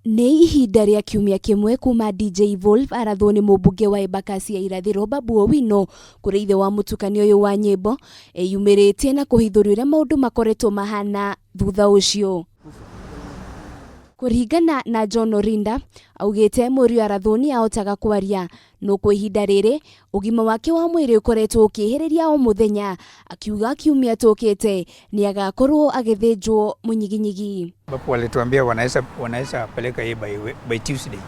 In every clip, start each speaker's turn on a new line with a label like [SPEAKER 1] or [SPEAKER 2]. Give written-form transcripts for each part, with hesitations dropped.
[SPEAKER 1] Nĩ ihinda rĩa kiumia kimwe kuma DJ Volve arathwo nĩ mũmbunge wa Embakasi ya irathĩro Babu Owino kũrĩ ithe wa mũtukanio ũyũ wa nyĩmbo eyumĩrĩtie na kũhithũria ũrĩa maũndũ makoretwo mahana thutha ũcio. Kũringana na John Orinda, augĩte mũriũ arathwo nĩ ahotaga kwaria, no kwa ihinda rĩrĩ ũgima wake wa mwĩrĩ ũkoretwo ũkĩhĩrĩria o mũthenya, akiuga kiumia tũkĩte nĩ agakorwo agĩthĩnjwo mũnyiginyigi.
[SPEAKER 2] Babu walituambia wanaweza peleka yeye by Tuesday.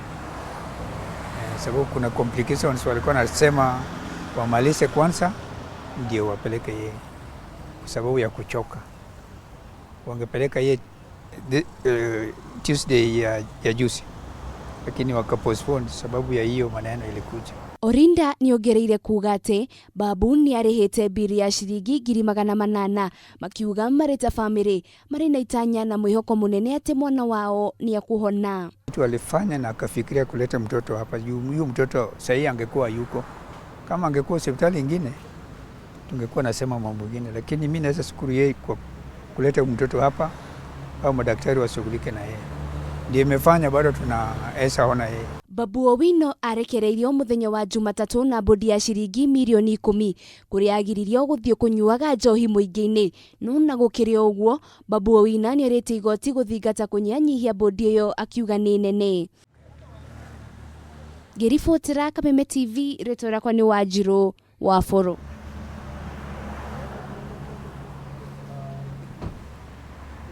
[SPEAKER 2] Sababu kuna complications, walikuwa nasema wamalize kwanza ndio wapeleke yeye, kwa sababu ya kuchoka. Wangepeleka yeye Tuesday ya juzi, lakini wakapostpone sababu ya hiyo maneno ilikuja.
[SPEAKER 1] Orinda niongereire kuga atĩ Babu nĩ arĩhĩte biri ya ciringi 800,000 makiuga marĩ ta family marĩ na itanya na mwĩhoko mũnene atĩ mwana wao ni akuhona.
[SPEAKER 2] Mtu alifanya na akafikiria kuleta mtoto hapa, huyu mtoto sahi angekuwa yuko, kama angekuwa hospitali nyingine tungekuwa nasema mambo mengine, lakini mimi naweza shukuru yeye kwa kuleta mtoto hapa au madaktari washughulike na yeye, ndiye imefanya bado tunaweza ona yeye.
[SPEAKER 1] Babu Owino arekereirio muthenya wa Jumatatu na bodi ya ciringi milioni 10 kuria agiririo guthio kunyuaga njohi muingi-ini, no na gukiri uguo Babu Owino ni arite igoti guthingata kunyanyihia bodi iyo akiuga ni nene. Ngiribotera Kameme TV, rĩtwa rĩakwa nĩ Wanjiru Waforo.